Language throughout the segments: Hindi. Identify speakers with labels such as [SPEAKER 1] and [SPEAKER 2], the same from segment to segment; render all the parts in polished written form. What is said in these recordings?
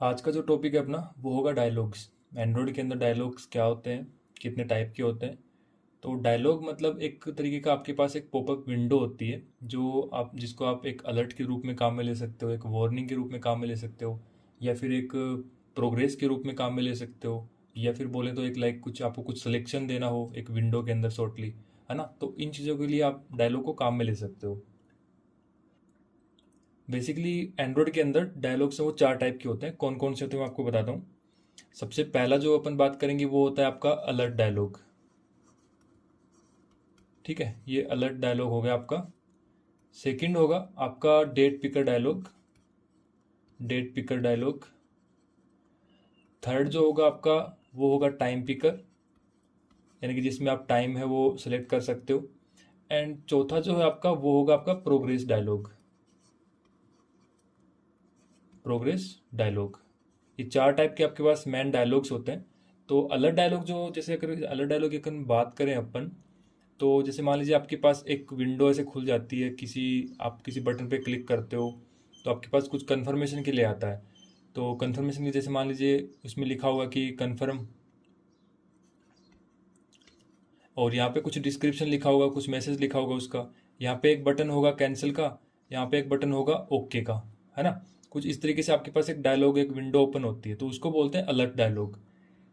[SPEAKER 1] आज का जो टॉपिक है अपना वो होगा डायलॉग्स। एंड्रॉयड के अंदर डायलॉग्स क्या होते हैं, कितने टाइप के होते हैं। तो डायलॉग मतलब एक तरीके का आपके पास एक पॉपअप विंडो होती है जो आप जिसको आप एक अलर्ट के रूप में काम में ले सकते हो, एक वार्निंग के रूप में काम में ले सकते हो, या फिर एक प्रोग्रेस के रूप में काम में ले सकते हो, या फिर बोले तो एक लाइक कुछ आपको कुछ सिलेक्शन देना हो एक विंडो के अंदर शॉर्टली, है ना। तो इन चीज़ों के लिए आप डायलॉग को काम में ले सकते हो। बेसिकली एंड्रॉयड के अंदर डायलॉग्स हैं वो चार टाइप के होते हैं। कौन कौन से होते हैं मैं आपको बताता हूँ। सबसे पहला जो अपन बात करेंगे वो होता है आपका अलर्ट डायलॉग। ठीक है, ये अलर्ट डायलॉग हो गया आपका। सेकंड होगा आपका date picker dialog. Date picker dialog. Third जो होगा आपका वो होगा टाइम पिकर, यानी कि जिसमें आप टाइम है वो सिलेक्ट कर सकते हो। एंड चौथा जो है आपका वो होगा आपका प्रोग्रेस डायलॉग। Progress dialogue. ये चार टाइप के आपके पास मेन डायलॉग्स होते हैं। तो अलर्ट डायलॉग जो, जैसे अगर अलर्ट डायलॉग की अपन बात करें अपन, तो जैसे मान लीजिए आपके पास एक विंडो ऐसे खुल जाती है, आप किसी बटन पे क्लिक करते हो तो आपके पास कुछ कंफर्मेशन के लिए आता है। तो कंफर्मेशन के जैसे मान लीजिए उसमें लिखा होगा कि कंफर्म, और यहाँ पे कुछ डिस्क्रिप्शन लिखा होगा, कुछ मैसेज लिखा होगा उसका। यहाँ पे एक बटन होगा कैंसिल का, यहाँ पे एक बटन होगा ओके का, है ना। कुछ इस तरीके से आपके पास एक डायलॉग, एक विंडो ओपन होती है, तो उसको बोलते हैं अलर्ट डायलॉग।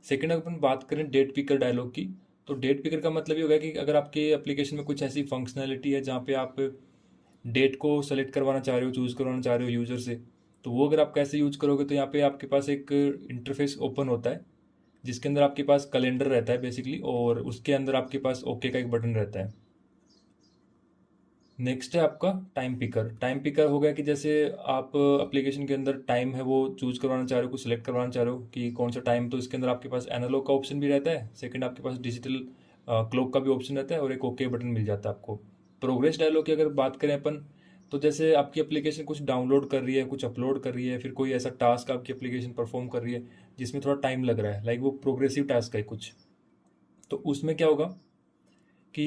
[SPEAKER 1] सेकंड अगर अपन बात करें डेट पिकर डायलॉग की, तो डेट पिकर का मतलब ये होगा कि अगर आपके एप्लीकेशन में कुछ ऐसी फंक्शनैलिटी है जहाँ पे आप डेट को सेलेक्ट करवाना चाह रहे हो, चूज करवाना चाह रहे हो यूजर से, तो वो अगर आप कैसे यूज करोगे, तो यहाँ पे आपके पास एक इंटरफेस ओपन होता है जिसके अंदर आपके पास कैलेंडर रहता है बेसिकली, और उसके अंदर आपके पास ओके का एक बटन रहता है। नेक्स्ट है आपका टाइम पिकर। टाइम पिकर हो गया कि जैसे आप एप्लीकेशन के अंदर टाइम है वो चूज करवाना चाह रहे हो, कुछ सिलेक्ट करवाना चाह रहे हो कि कौन सा टाइम, तो इसके अंदर आपके पास एनालॉग का ऑप्शन भी रहता है, सेकंड आपके पास डिजिटल क्लॉक का भी ऑप्शन रहता है, और एक ओके बटन मिल जाता है आपको। प्रोग्रेस डायलॉग की अगर बात करें अपन, तो जैसे आपकी एप्लीकेशन कुछ डाउनलोड कर रही है, कुछ अपलोड कर रही है, फिर कोई ऐसा टास्क आपकी एप्लीकेशन परफॉर्म कर रही है जिसमें थोड़ा टाइम लग रहा है, लाइक वो प्रोग्रेसिव टास्क है कुछ, तो उसमें क्या होगा कि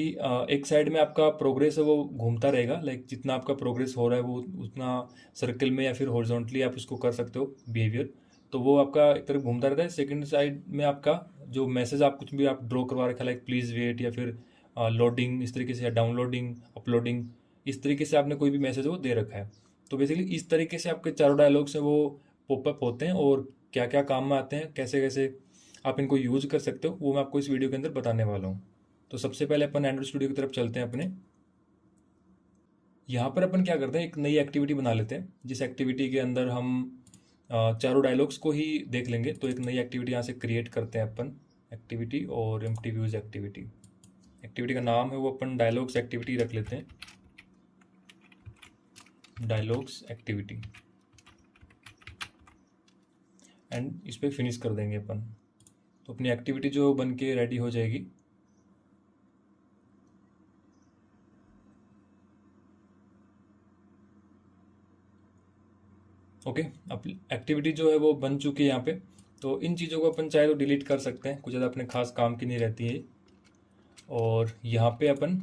[SPEAKER 1] एक साइड में आपका प्रोग्रेस है वो घूमता रहेगा, लाइक जितना आपका प्रोग्रेस हो रहा है वो उतना सर्कल में या फिर हॉरिजॉन्टली आप उसको कर सकते हो बिहेवियर, तो वो आपका एक तरफ घूमता रहता है। सेकंड साइड में आपका जो मैसेज आप कुछ भी आप ड्रॉ करवा रखा है, लाइक प्लीज़ वेट, या फिर लोडिंग इस तरीके से, या डाउनलोडिंग, अपलोडिंग, इस तरीके से आपने कोई भी मैसेज वो दे रखा है। तो बेसिकली इस तरीके से आपके चारों डायलॉग्स हैं वो पॉपअप होते हैं, और क्या क्या काम में आते हैं, कैसे कैसे आप इनको यूज कर सकते हो, वो मैं आपको इस वीडियो के अंदर बताने वाला हूँ। तो सबसे पहले अपन एंड्रॉइड स्टूडियो की तरफ चलते हैं अपने। यहाँ पर अपन क्या करते हैं, एक नई एक्टिविटी बना लेते हैं जिस एक्टिविटी के अंदर हम चारों डायलॉग्स को ही देख लेंगे। तो एक नई एक्टिविटी यहाँ से क्रिएट करते हैं अपन। एक्टिविटी और एम्प्टी व्यूज एक्टिविटी। एक्टिविटी का नाम है वो अपन डायलॉग्स एक्टिविटी रख लेते हैं। डायलॉग्स एक्टिविटी, एंड इस पर फिनिश कर देंगे अपन। तो अपनी एक्टिविटी जो बन के रेडी हो जाएगी। ओके, अब एक्टिविटी जो है वो बन चुकी है यहाँ पे। तो इन चीज़ों को अपन चाहे तो डिलीट कर सकते हैं, कुछ ज़्यादा अपने खास काम की नहीं रहती है। और यहाँ पे अपन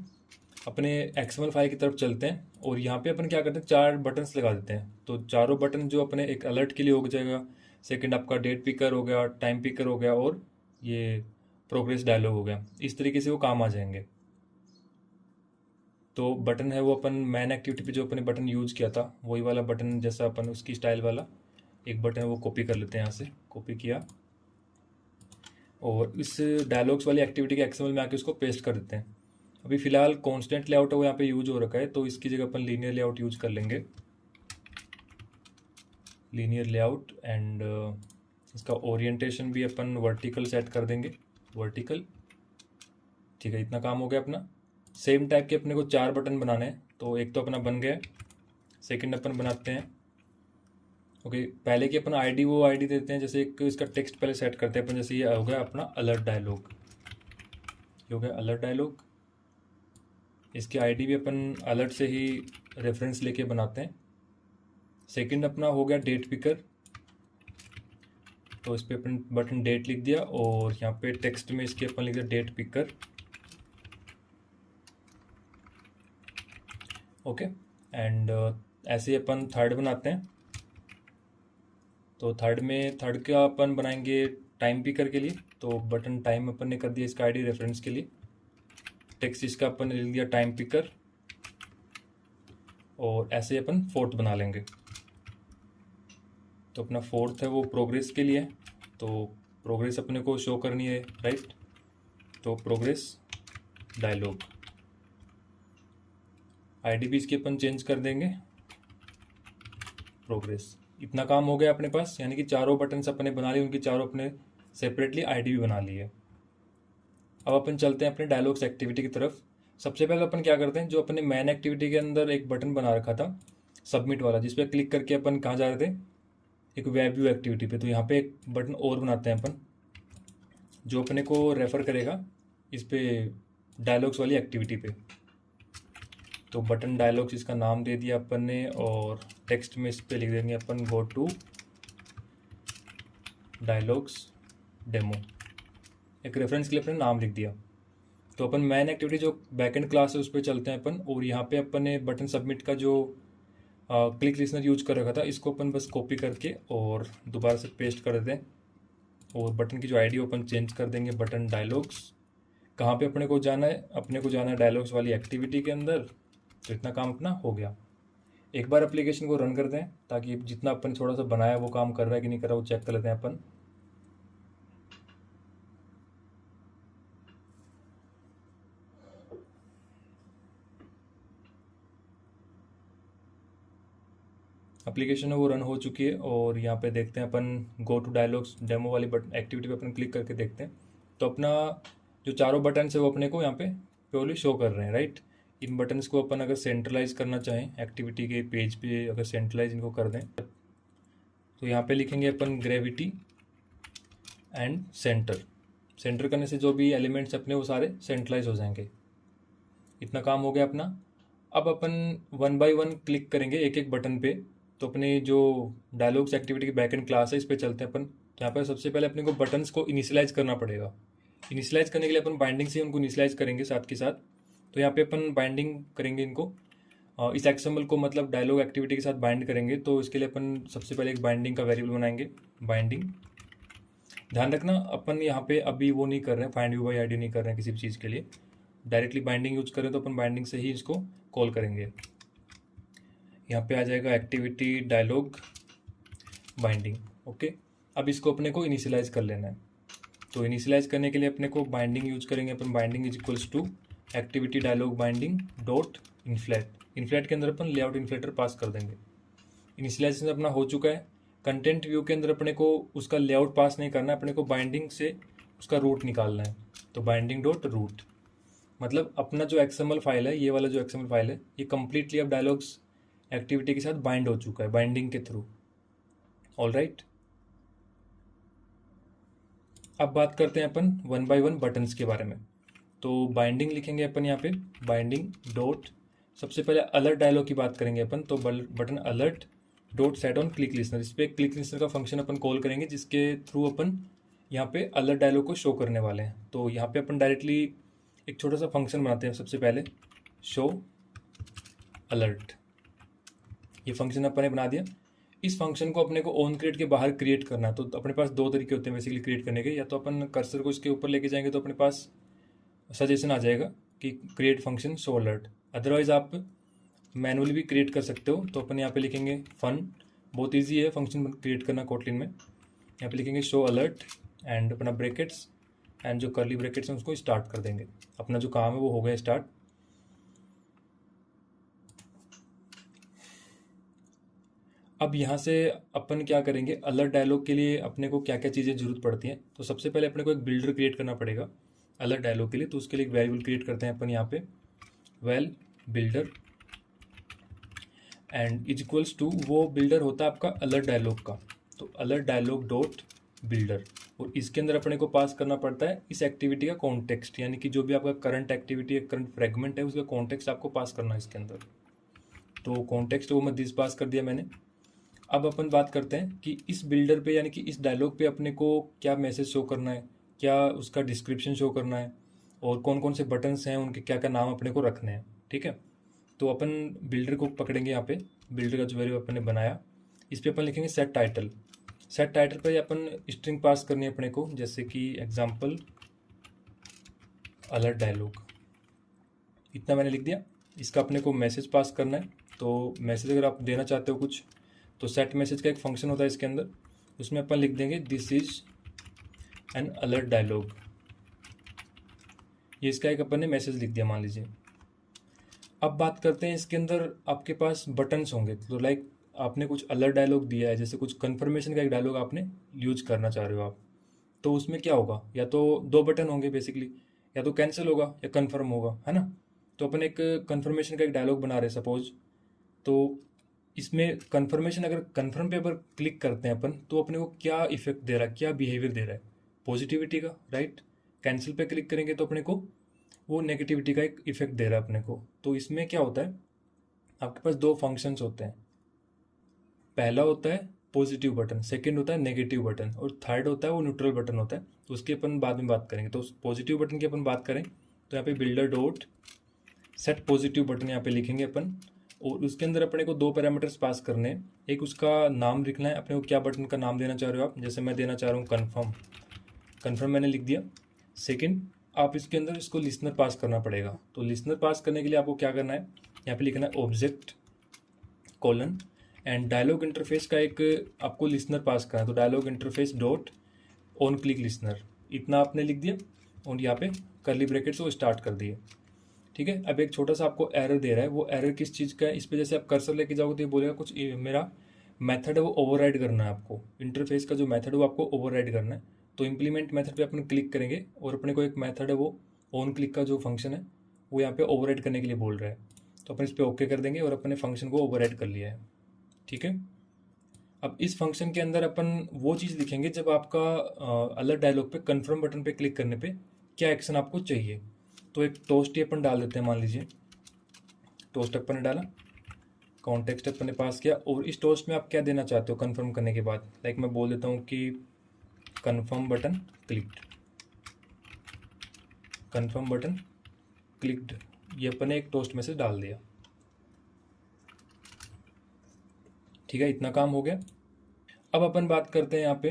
[SPEAKER 1] अपने एक्सएमएल फाइल की तरफ चलते हैं, और यहाँ पे अपन क्या करते हैं, चार बटन्स लगा देते हैं। तो चारों बटन जो अपने एक अलर्ट के लिए हो जाएगा, सेकंड आपका डेट पिकर हो गया, टाइम पिकर हो गया, और ये प्रोग्रेस डायलॉग हो गया। इस तरीके से वो काम आ जाएंगे। तो बटन है वो अपन मैन एक्टिविटी पे जो अपने बटन यूज किया था वही वाला बटन, जैसा अपन उसकी स्टाइल वाला एक बटन है वो कॉपी कर लेते हैं, यहाँ से कॉपी किया, और इस डायलॉग्स वाली एक्टिविटी के एक्सएमएल में आके उसको पेस्ट कर देते हैं। अभी फिलहाल कॉन्स्टेंट लेआउट है वो यहाँ पे यूज हो रखा है, तो इसकी जगह अपन लीनियर लेआउट यूज कर लेंगे। लीनियर लेआउट, एंड इसका ओरिएंटेशन भी अपन वर्टिकल सेट कर देंगे, वर्टिकल। ठीक है, इतना काम हो गया अपना। सेम टाइप के अपने को चार बटन बनाने हैं, तो एक तो अपना बन गया। सेकंड अपन बनाते हैं, ओके, पहले की अपन आईडी वो आईडी देते हैं, जैसे एक इसका टेक्स्ट पहले सेट करते हैं अपन। जैसे ये हो गया अपना अलर्ट डायलॉग, ये हो गया अलर्ट डायलॉग। इसकी आईडी भी अपन अलर्ट से ही रेफरेंस लेके बनाते हैं। सेकंड अपना हो गया डेट पिकर, तो इस पर अपन बटन डेट लिख दिया, और यहाँ पे टेक्स्ट में इसके अपन लिख दिया डेट पिकर। ओके, एंड ऐसे ही अपन थर्ड बनाते हैं। तो थर्ड का अपन बनाएंगे टाइम पिकर के लिए। तो बटन टाइम अपन ने कर दिया इसका आईडी रेफरेंस के लिए। टेक्स्ट इसका अपन ने लिख दिया टाइम पिकर, और ऐसे अपन फोर्थ बना लेंगे। तो अपना फोर्थ है वो प्रोग्रेस के लिए, तो प्रोग्रेस अपने को शो करनी है, राइट। तो प्रोग्रेस डायलॉग, आईडी भी इसकी अपन चेंज कर देंगे प्रोग्रेस। इतना काम हो गया अपने पास, यानी कि चारों बटन्स अपने बना लिए, उनकी चारों अपने सेपरेटली आईडी भी बना ली है। अब अपन चलते हैं अपने डायलॉग्स एक्टिविटी की तरफ। सबसे पहले अपन क्या करते हैं, जो अपने मैन एक्टिविटी के अंदर एक बटन बना रखा था सबमिट वाला, जिस पर क्लिक करके अपन कहाँ जा रहे थे, एक वेब व्यू एक्टिविटी पे। तो यहाँ पे एक बटन और बनाते हैं अपन, जो अपने को रेफर करेगा इस पे डायलॉग्स वाली एक्टिविटी पे। तो बटन डायलॉग्स इसका नाम दे दिया अपन ने, और टेक्स्ट में इस पे लिख देंगे अपन गो टू डायलॉग्स डेमो। एक रेफरेंस के लिए अपने नाम लिख दिया। तो अपन मैन एक्टिविटी जो बैकएंड क्लास है उस पर चलते हैं अपन, और यहाँ पे अपन ने बटन सबमिट का जो क्लिक लिसनर यूज कर रखा था, इसको अपन बस कॉपी करके और दोबारा से पेस्ट कर देते हैं। और बटन की जो आईडी ओपन चेंज कर देंगे, बटन डायलॉग्स। कहाँ पे अपने को जाना है, अपने को जाना है डायलॉग्स वाली एक्टिविटी के अंदर। तो इतना काम अपना हो गया। एक बार एप्लीकेशन को रन करते हैं, ताकि जितना अपन थोड़ा सा बनाया वो काम कर रहा है कि नहीं कर रहा वो चेक कर लेते हैं अपन। एप्लीकेशन है वो रन हो चुकी है, और यहाँ पे देखते हैं अपन गो टू डायलॉग्स डेमो वाली बटन एक्टिविटी पे अपन क्लिक करके देखते हैं। तो अपना जो चारों बटन है वो अपने को यहाँ पे प्योरली शो कर रहे हैं, राइट। इन बटन्स को अपन अगर सेंट्रलाइज करना चाहें एक्टिविटी के पेज पे, अगर सेंट्रलाइज इनको कर दें, तो यहाँ पे लिखेंगे अपन ग्रेविटी एंड सेंटर। सेंटर करने से जो भी एलिमेंट्स अपने वो सारे सेंट्रलाइज हो जाएंगे। इतना काम हो गया अपना। अब अपन 1 बाय 1 क्लिक करेंगे एक एक बटन पे। तो अपने जो डायलॉग्स एक्टिविटी की बैकएंड क्लास है इस पर चलते हैं अपन। तो यहाँ पर सबसे पहले अपने को बटन्स को इनिशियलाइज करना पड़ेगा। इनिशियलाइज करने के लिए अपन बाइंडिंग से उनको इनिशियलाइज करेंगे साथ के साथ। तो यहाँ पे अपन बाइंडिंग करेंगे इनको, इस एक्सएमएल को मतलब डायलॉग एक्टिविटी के साथ बाइंड करेंगे। तो इसके लिए अपन सबसे पहले एक बाइंडिंग का वेरिएबल बनाएंगे, बाइंडिंग। ध्यान रखना अपन यहाँ पे अभी वो नहीं कर रहे हैं, फाइंड व्यू बाई आईडी नहीं कर रहे हैं किसी भी चीज़ के लिए। डायरेक्टली बाइंडिंग यूज करें तो अपन बाइंडिंग से ही इसको कॉल करेंगे। यहाँ पे आ जाएगा एक्टिविटी डायलॉग बाइंडिंग, ओके। अब इसको अपने को इनिशियलाइज कर लेना है। तो इनिशियलाइज करने के लिए अपने को बाइंडिंग यूज करेंगे अपन। Binding is equals to activity dialog binding dot inflate. Inflate के अंदर अपन लेआउट इन्फ्लेटर पास कर देंगे। इनिशियलाइजेशन अपना हो चुका है। कंटेंट व्यू के अंदर अपने को उसका लेआउट पास नहीं करना है, अपने को बाइंडिंग से उसका रूट निकालना है। तो बाइंडिंग डॉट रूट, मतलब अपना जो एक्सएमएल फाइल है, ये वाला जो एक्सएमएल फाइल है, ये कंप्लीटली अब डायलॉग्स एक्टिविटी के साथ बाइंड हो चुका है बाइंडिंग के थ्रू। All right. अब बात करते हैं अपन 1 बाय 1 बटन्स के बारे में। तो बाइंडिंग लिखेंगे अपन यहाँ पे, बाइंडिंग डॉट, सबसे पहले अलर्ट डायलॉग की बात करेंगे अपन। तो button alert dot set on click listener. इस पर क्लिक लिसनर का फंक्शन अपन कॉल करेंगे, जिसके थ्रू अपन यहाँ पे अलर्ट डायलॉग को शो करने वाले हैं। तो यहाँ पे अपन डायरेक्टली एक छोटा सा फंक्शन बनाते हैं। सबसे पहले शो अलर्ट, ये फंक्शन अपन ने बना दिया। इस फंक्शन को अपने को ऑन क्रिएट के बाहर क्रिएट करना है। तो अपने पास दो तरीके होते हैं बेसिकली क्रिएट करने के। या तो अपन कर्सर को इसके ऊपर लेके जाएंगे तो अपने पास सजेशन आ जाएगा कि create function show alert. Otherwise आप मैनुअली भी क्रिएट कर सकते हो। तो अपन यहाँ पे लिखेंगे फन, बहुत ईजी है फंक्शन क्रिएट करना कोटलिन में। यहाँ पे लिखेंगे शो अलर्ट एंड अपना ब्रैकेट्स एंड जो कर्ली ब्रैकेट्स हैं उसको स्टार्ट कर देंगे। अपना जो काम है वो हो गया स्टार्ट। अब यहाँ से अपन क्या करेंगे, अलर्ट डायलॉग के लिए अपने को क्या क्या चीज़ें जरूरत पड़ती हैं। तो सबसे पहले अपने को एक बिल्डर क्रिएट करना पड़ेगा अलर्ट डायलॉग के लिए। तो उसके लिए एक वेरिएबल क्रिएट करते हैं अपन यहाँ पे, val builder and is equals to, वो बिल्डर होता है आपका अलर्ट डायलॉग का। तो अलर्ट डायलॉग डॉट बिल्डर, और इसके अंदर अपने को पास करना पड़ता है इस एक्टिविटी का कॉन्टेक्स्ट, यानी कि जो भी आपका करंट एक्टिविटी है, करंट फ्रेगमेंट है, उसका कॉन्टेक्स्ट आपको पास करना है इसके अंदर। तो कॉन्टेक्स्ट वो मैं दिस पास कर दिया मैंने। अब अपन बात करते हैं कि इस बिल्डर पे यानी कि इस डायलॉग पे अपने को क्या मैसेज शो करना है, क्या उसका डिस्क्रिप्शन शो करना है, और कौन कौन से बटन्स हैं उनके क्या क्या नाम अपने को रखने हैं, ठीक है। तो अपन बिल्डर को पकड़ेंगे यहाँ पे, बिल्डर का जो वेरिएबल अपन ने बनाया, इस पर अपन लिखेंगे सेट टाइटल। सेट टाइटल पे अपन स्ट्रिंग पास करनी है अपने को, जैसे कि एग्जांपल अलर्ट डायलॉग, इतना मैंने लिख दिया। इसका अपने को मैसेज पास करना है, तो मैसेज अगर आप देना चाहते हो कुछ तो सेट मैसेज का एक फंक्शन होता है इसके अंदर, उसमें अपन लिख देंगे this is an alert dialog. ये इसका एक अपन ने मैसेज लिख दिया मान लीजिए। अब बात करते हैं इसके अंदर आपके पास बटन्स होंगे, तो लाइक आपने कुछ अलर्ट डायलॉग दिया है, जैसे कुछ कन्फर्मेशन का एक डायलॉग आपने यूज करना चाह रहे हो आप, तो उसमें क्या होगा, या तो दो बटन होंगे बेसिकली, या तो कैंसिल होगा या कन्फर्म होगा, है ना। तो अपन एक कन्फर्मेशन का एक डायलॉग बना रहे हैं सपोज, तो इसमें कन्फर्मेशन अगर कन्फर्म पे पर क्लिक करते हैं अपन, तो अपने को क्या इफेक्ट दे रहा है, क्या बिहेवियर दे रहा है, पॉजिटिविटी का, राइट। कैंसिल पे क्लिक करेंगे तो अपने को वो नेगेटिविटी का एक इफेक्ट दे रहा है अपने को। तो इसमें क्या होता है, आपके पास दो फंक्शंस होते हैं, पहला होता है पॉजिटिव बटन, सेकंड होता है नेगेटिव बटन, और थर्ड होता है वो न्यूट्रल बटन होता है, तो उसकी अपन बाद में बात करेंगे। तो पॉजिटिव बटन की अपन बात करें तो यहाँ पे builder dot set positive button यहाँ पे लिखेंगे अपन, और उसके अंदर अपने को दो पैरामीटर्स पास करने हैं। एक उसका नाम लिखना है अपने को, क्या बटन का नाम देना चाह रहे हो आप, जैसे मैं देना चाह रहा हूँ कन्फर्म, कन्फर्म मैंने लिख दिया। सेकंड, आप इसके अंदर इसको लिसनर पास करना पड़ेगा, तो लिसनर पास करने के लिए आपको क्या करना है, यहाँ पे लिखना है object colon and dialog interface का एक आपको लिसनर पास करना है, तो dialog interface dot on click listener, इतना आपने लिख दिया और यहाँ पे कर्ली ब्रैकेट्स वो स्टार्ट कर दिए। ठीक है, अब एक छोटा सा आपको एरर दे रहा है, वो एरर किस चीज़ का है, इस पे जैसे आप कर्सर लेके जाओगे तो ये बोलेगा कुछ मेरा मेथड है वो ओवरराइड करना है आपको, इंटरफेस का जो मेथड है वो आपको ओवरराइड करना है। तो इम्प्लीमेंट मेथड पे अपन क्लिक करेंगे और अपने को एक मेथड है वो ऑन क्लिक का जो फंक्शन है वो यहाँ पे ओवरराइड करने के लिए बोल रहा है, तो अपन इस पर ओके कर देंगे और अपने फंक्शन को ओवरराइड कर लिया है। ठीक है, अब इस फंक्शन के अंदर अपन वो चीज़ लिखेंगे जब आपका अलर्ट डायलॉग पे कन्फर्म बटन पे क्लिक करने पे क्या एक्शन आपको चाहिए। तो एक टोस्ट ही अपन डाल देते हैं, मान लीजिए टोस्ट अपन ने डाला, कॉन्टेक्स्ट अपन ने पास किया, और इस टोस्ट में आप क्या देना चाहते हो कन्फर्म करने के बाद, लाइक मैं बोल देता हूँ कि confirm button clicked, confirm button clicked, ये अपन ने एक टोस्ट मैसेज डाल दिया। ठीक है, इतना काम हो गया। अब अपन बात करते हैं यहाँ पे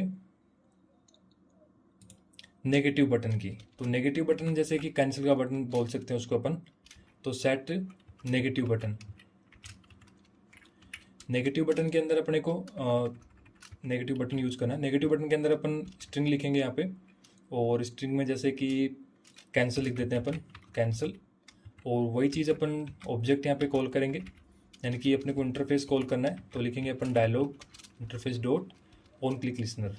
[SPEAKER 1] नेगेटिव बटन की, तो नेगेटिव बटन जैसे कि कैंसिल का बटन बोल सकते हैं उसको अपन, तो set negative button, negative button के अंदर अपने को नेगेटिव बटन यूज करना है। नेगेटिव बटन के अंदर अपन स्ट्रिंग लिखेंगे यहाँ पे, और स्ट्रिंग में जैसे कि कैंसिल लिख देते हैं अपन, कैंसिल, और वही चीज़ अपन ऑब्जेक्ट यहाँ पे कॉल करेंगे, यानी कि अपने को इंटरफेस कॉल करना है, तो लिखेंगे अपन dialog interface dot on click listener.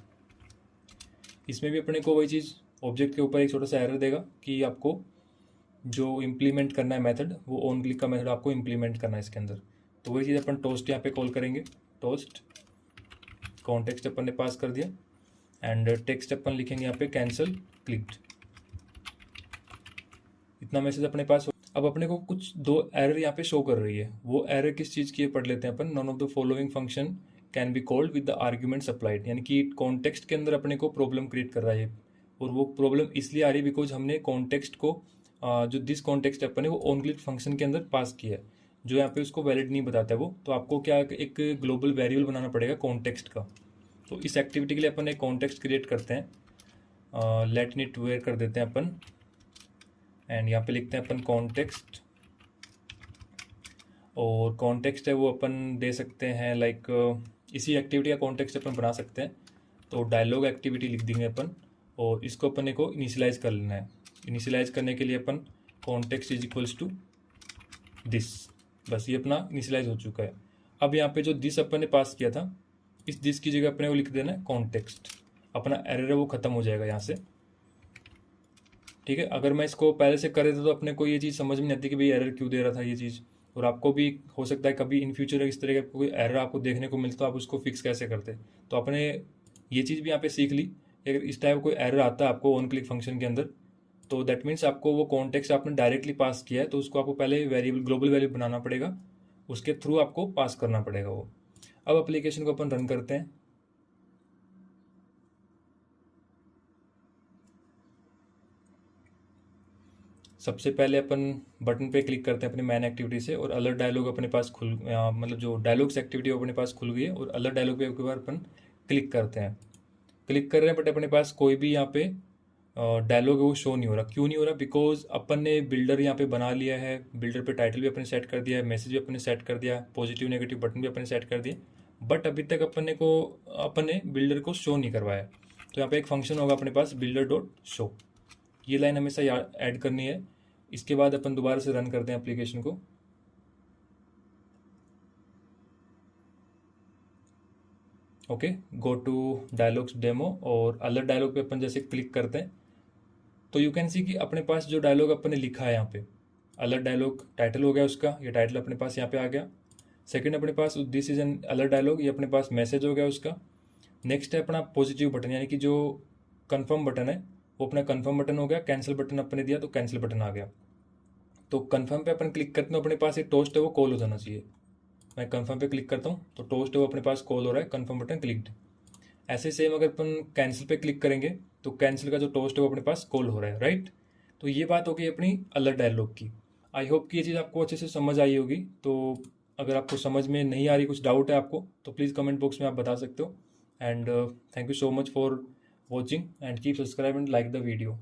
[SPEAKER 1] इसमें भी अपने को वही चीज़ ऑब्जेक्ट के ऊपर एक छोटा सा एरर देगा कि आपको जो इम्प्लीमेंट करना है मेथड, वो ऑन क्लिक का मेथड आपको इम्प्लीमेंट करना है इसके अंदर। तो वही चीज़ अपन टोस्ट यहाँ पे कॉल करेंगे, टोस्ट कॉन्टेक्स्ट अपन ने पास कर दिया एंड टेक्स्ट अपन लिखेंगे यहाँ पे कैंसिल क्लिक्ड, इतना मैसेज अपने पास हो। अब अपने को कुछ दो एरर यहाँ पे शो कर रही है, वो एरर किस चीज़ की है पढ़ लेते हैं अपन। None of the following function can be called with the argument supplied, यानी कि कॉन्टेक्स्ट के अंदर अपने को प्रॉब्लम क्रिएट कर रहा है, और वो प्रॉब्लम इसलिए आ रही है बिकॉज हमने कॉन्टेक्स्ट को जो दिस कॉन्टेक्स्ट अपन है वो ऑन क्लिक फंक्शन के अंदर पास किया है, जो यहाँ पे उसको वैलिड नहीं बताता है वो, तो आपको क्या एक ग्लोबल वेरिएबल बनाना पड़ेगा कॉन्टेक्स्ट का। तो इस एक्टिविटी के लिए अपन एक कॉन्टेक्स्ट क्रिएट करते हैं, लेट इट वेयर कर देते हैं अपन, एंड यहाँ पे लिखते हैं अपन कॉन्टेक्स्ट, और कॉन्टेक्स्ट है वो अपन दे सकते हैं लाइक इसी एक्टिविटी का कॉन्टेक्स्ट अपन बना सकते हैं, तो डायलॉग एक्टिविटी लिख देंगे अपन, और इसको अपन को इनिशियलाइज कर लेना है। इनिशियलाइज करने के लिए अपन context is equals to this, बस ये अपना इनिशियलाइज हो चुका है। अब यहाँ पे जो दिस अपन ने पास किया था, इस दिस की जगह अपने को लिख देना है कॉन्टेक्स्ट, अपना एरर है वो खत्म हो जाएगा यहाँ से। ठीक है, अगर मैं इसको पहले से कर देता तो अपने को ये चीज़ समझ में नहीं आती कि भाई एरर क्यों दे रहा था ये चीज़, और आपको भी हो सकता है कभी इन फ्यूचर इस तरह का कोई एरर आपको देखने को मिलता तो आप उसको फिक्स कैसे करते। तो आपने ये चीज़ भी यहाँ पे सीख ली, अगर इस टाइप कोई एरर आता है आपको ऑन क्लिक फंक्शन के अंदर, तो दैट मीन्स आपको वो कॉन्टेक्स्ट आपने डायरेक्टली पास किया है, तो उसको आपको पहले वेरिएबल ग्लोबल वेरिएबल बनाना पड़ेगा, उसके थ्रू आपको पास करना पड़ेगा वो। अब एप्लीकेशन को अपन रन करते हैं। सबसे पहले अपन बटन पे क्लिक करते हैं अपने मैन एक्टिविटी से, और अलर्ट डायलॉग अपने पास मतलब जो डायलॉग्स एक्टिविटी अपने पास खुल गई है, और अलर्ट डायलॉग पे एक बार अपन क्लिक करते हैं, क्लिक कर रहे हैं बट अपने पास कोई भी यहाँ पे डायलॉग है वो शो नहीं हो रहा। क्यों नहीं हो रहा? बिकॉज अपन ने बिल्डर यहाँ पे बना लिया है, बिल्डर पे टाइटल भी अपने सेट कर दिया है, मैसेज भी अपने सेट कर दिया, पॉजिटिव नेगेटिव बटन भी अपने सेट कर दिए, बट अभी तक अपने बिल्डर को शो नहीं करवाया। तो यहाँ पे एक फंक्शन होगा अपने पास बिल्डर डॉट शो, ये लाइन हमेशा ऐड करनी है। इसके बाद अपन दोबारा से रन करते हैं एप्लीकेशन को। Okay, go to dialogs demo और अलर्ट डायलॉग पे अपन जैसे क्लिक करते हैं तो यू कैन सी कि अपने पास जो डायलॉग अपन ने लिखा है यहाँ पे अलर्ट डायलॉग टाइटल हो गया उसका, ये टाइटल अपने पास यहाँ पे आ गया। सेकंड अपने पास this is an alert dialog, ये अपने पास मैसेज हो गया उसका। नेक्स्ट है अपना पॉजिटिव बटन, यानी कि जो कन्फर्म बटन है वो अपना कन्फर्म बटन हो गया। कैंसिल बटन अपने दिया तो कैंसिल बटन आ गया। तो कन्फर्म पे अपन क्लिक करते हैं, अपने पास एक टोस्ट है वो कॉल हो जाना चाहिए। मैं कन्फर्म पे क्लिक करता हूँ तो टोस्ट है वो अपने पास कॉल हो रहा है, कन्फर्म बटन क्लिक्ड। ऐसे सेम अगर अपन कैंसिल पे क्लिक करेंगे तो कैंसिल का जो टोस्ट है वो अपने पास कॉल हो रहा है, राइट। तो ये बात हो गई अपनी अलर्ट डायलॉग की। आई होप कि ये चीज़ आपको अच्छे से समझ आई होगी। तो अगर आपको समझ में नहीं आ रही, कुछ डाउट है आपको, तो प्लीज़ कमेंट बॉक्स में आप बता सकते हो। And thank you so much for watching and keep subscribe and like the video.